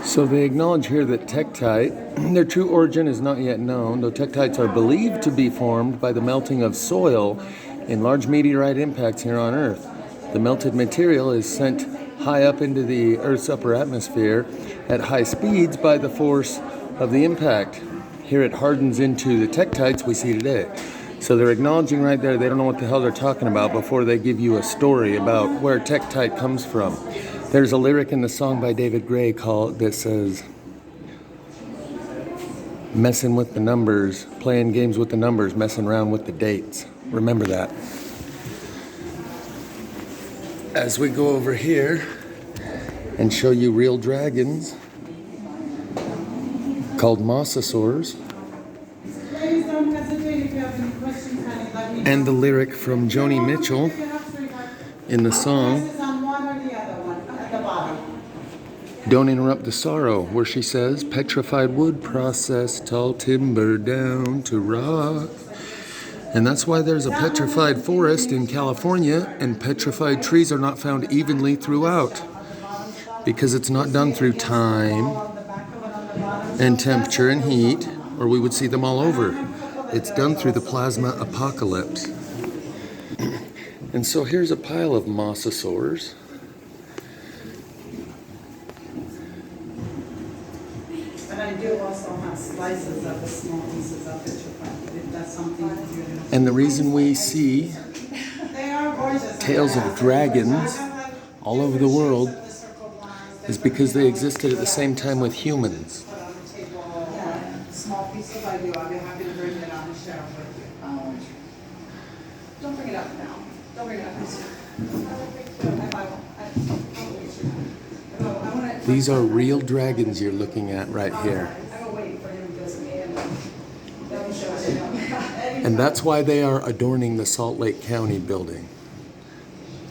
So they acknowledge here that tektite, their true origin is not yet known, though tektites are believed to be formed by the melting of soil in large meteorite impacts here on Earth. The melted material is sent high up into the Earth's upper atmosphere at high speeds by the force of the impact. Here it hardens into the tektites we see today. So they're acknowledging right there they don't know what the hell they're talking about before they give you a story about where tektite comes from. There's a lyric in the song by David Gray that says, messing with the numbers, playing games with the numbers, messing around with the dates. Remember that. As we go over here and show you real dragons called mosasaurs, and the lyric from Joni Mitchell in the song Don't Interrupt the Sorrow, where she says, petrified wood process, tall timber down to rock. And that's why there's a petrified forest in California, and petrified trees are not found evenly throughout, because it's not done through time and temperature and heat, or we would see them all over. It's done through the plasma apocalypse. And so here's a pile of mosasaurs. And I do also have slices of the small pieces of petrified, if that's something that you're going to. And the reason we see tales of dragons all over the world is because they existed at the same time with humans. Small pieces I do. I'll be happy to bring it on the shelf with you. Don't bring it up now. Don't bring it up now. These are real dragons you're looking at right here. And that's why they are adorning the Salt Lake County building.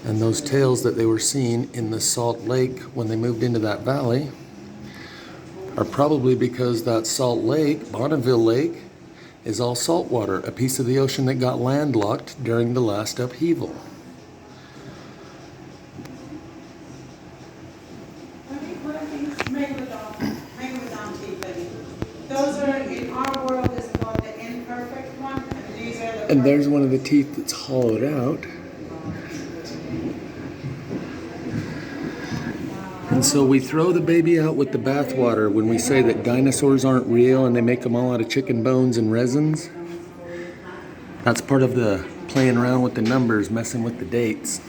And those tales that they were seeing in the Salt Lake when they moved into that valley are probably because that Salt Lake, Bonneville Lake, is all salt water, a piece of the ocean that got landlocked during the last upheaval. What are these megalodon teeth? Those are, in our world, is called the imperfect one, and these are the. And there's one of the teeth that's hollowed out. And so we throw the baby out with the bathwater when we say that dinosaurs aren't real and they make them all out of chicken bones and resins. That's part of the playing around with the numbers, messing with the dates.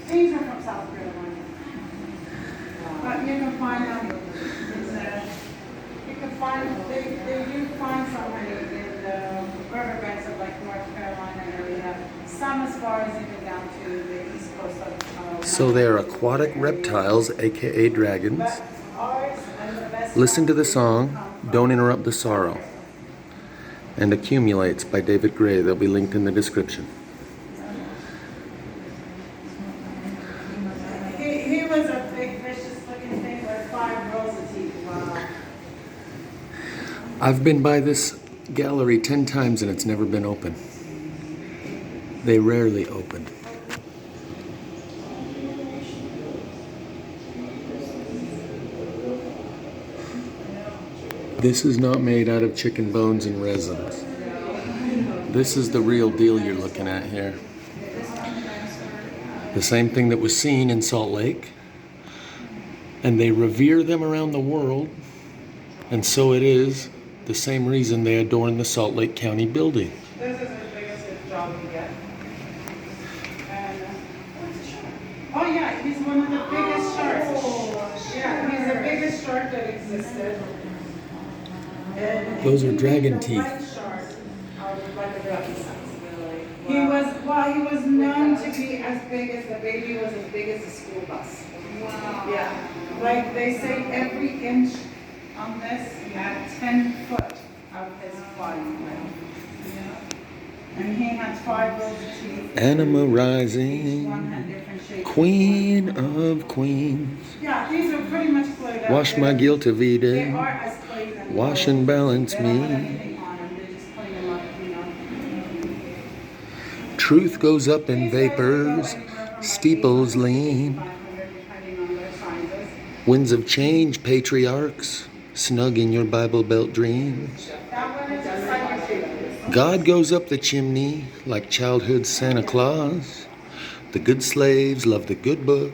These are from South Carolina. But you can find them. You can find, they do find some in the riverbeds of like North Carolina area. Some as far as even down to the east coast of. So they are aquatic reptiles, aka dragons. Listen to the song, Don't Interrupt the Sorrow, and Accumulates by David Gray. They'll be linked in the description. He was a big, vicious looking thing with 5 rows of teeth. Wow. I've been by this gallery 10 times and it's never been open. They rarely open. This is not made out of chicken bones and resins. This is the real deal you're looking at here. The same thing that was seen in Salt Lake. And they revere them around the world. And so it is the same reason they adorn the Salt Lake County building. This is the biggest job we get. And, oh yeah, he's one of the biggest sharks. Yeah, he's the biggest shark that existed. And those are dragon teeth. He was known to be as big as the baby was as big as a school bus. Wow. Yeah. Like they say every inch on this had 10 foot of his body weight. Yeah. And he had 5 rows of teeth. Anima Each rising, one had different shapes. Queen of queens. Yeah, these are pretty much played out. Wash my guilt of They Eden. are as played as Wash and balance they don't have me. anything on them. They just clean them up, you know. Truth goes up in vapors, steeples lean. Winds of change, patriarchs, snug in your Bible Belt dreams. God goes up the chimney like childhood Santa Claus. The good slaves love the good book.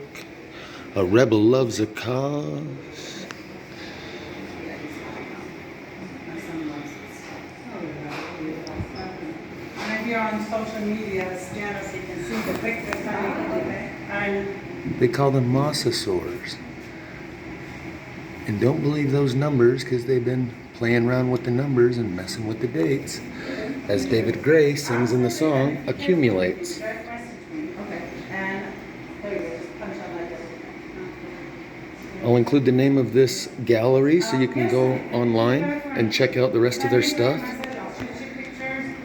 A rebel loves a cause. And if you're on social media, scan us, you can see the pictures. And They call them mosasaurs. And don't believe those numbers because they've been playing around with the numbers and messing with the dates. As David Gray sings in the song, accumulates. I'll include the name of this gallery so you can go online and check out the rest of their stuff.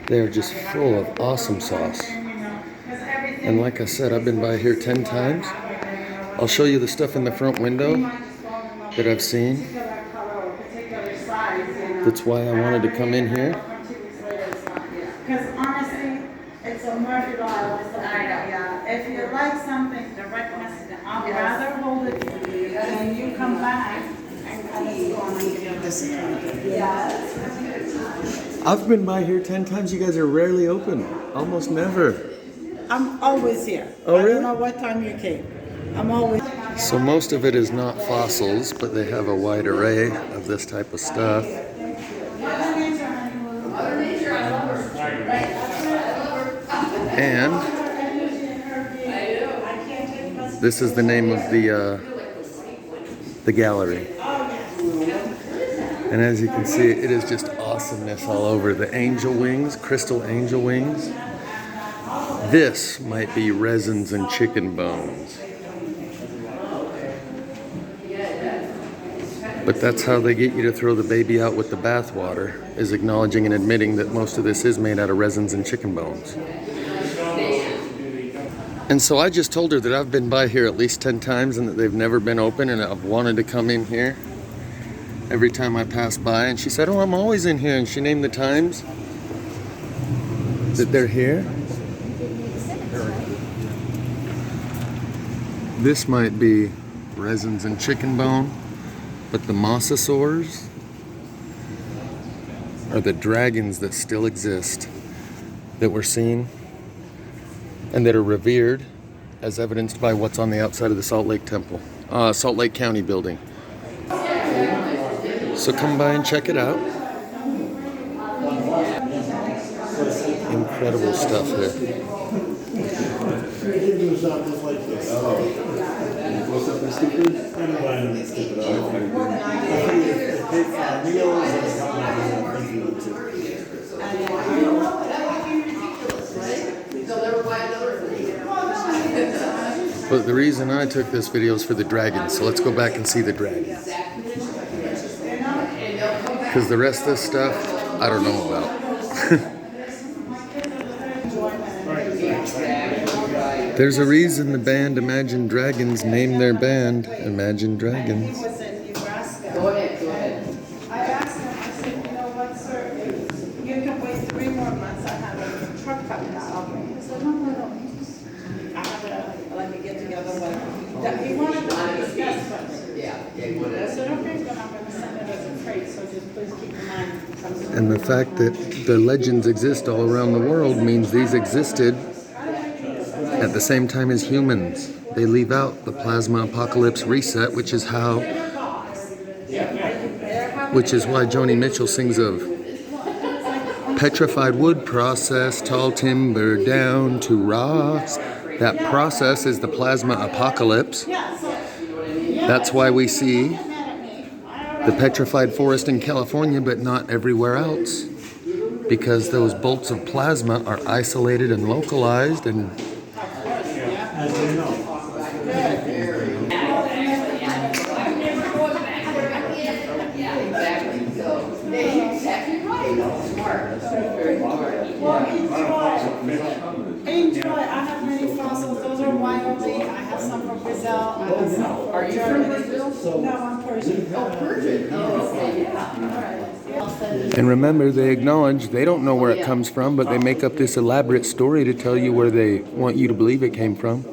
They're just full of awesome sauce. And like I said, I've been by here 10 times. I'll show you the stuff in the front window that I've seen. That's why I wanted to come in here. Because honestly, it's a murder law. If you like something, direct message. I'd rather hold it for you and you come back and go on and give you disappointed. Yes. I've been by here 10 times. You guys are rarely open. Almost never. I'm always here. Oh, really? I don't know what time you came. I'm always. So most of it is not fossils, but they have a wide array of this type of stuff. And this is the name of the gallery. And as you can see, it is just awesomeness all over. The angel wings, crystal angel wings. This might be resins and chicken bones. But that's how they get you to throw the baby out with the bathwater, is acknowledging and admitting that most of this is made out of resins and chicken bones. And so I just told her that I've been by here at least 10 times and that they've never been open, and I've wanted to come in here every time I pass by. And she said, oh, I'm always in here. And she named the times that they're here. This might be resins and chicken bone, but the mosasaurs are the dragons that still exist, that we're seeing and that are revered, as evidenced by what's on the outside of the Salt Lake Temple, Salt Lake County building. So come by and check it out. Incredible stuff here. But the reason I took this video is for the dragons, so let's go back and see the dragons. Because the rest of this stuff, I don't know about. There's a reason the band Imagine Dragons named their band Imagine Dragons. He was in Nebraska. Go ahead. I asked him, I said, you know what, sir, you can wait 3 more months, I have a truck coming out. He said, no. I have to, let me get together with him. He wanted to discuss, but I said, okay, then I'm going to send it as a freight, so just please keep in mind. And the fact that the legends exist all around the world means these existed at the same time as humans. They leave out the plasma apocalypse reset, which is why Joni Mitchell sings of petrified wood process, tall timber down to rocks. That process is the plasma apocalypse. That's why we see the petrified forest in California, but not everywhere else. Because those bolts of plasma are isolated and localized and Enjoy. I have many fossils. Those are Wyoming. I have some from Brazil. I have some from Are you from Brazil? No, I'm Persian. Oh, Persian. Oh, okay, yeah. And remember, they acknowledge they don't know where it comes from, but they make up this elaborate story to tell you where they want you to believe it came from.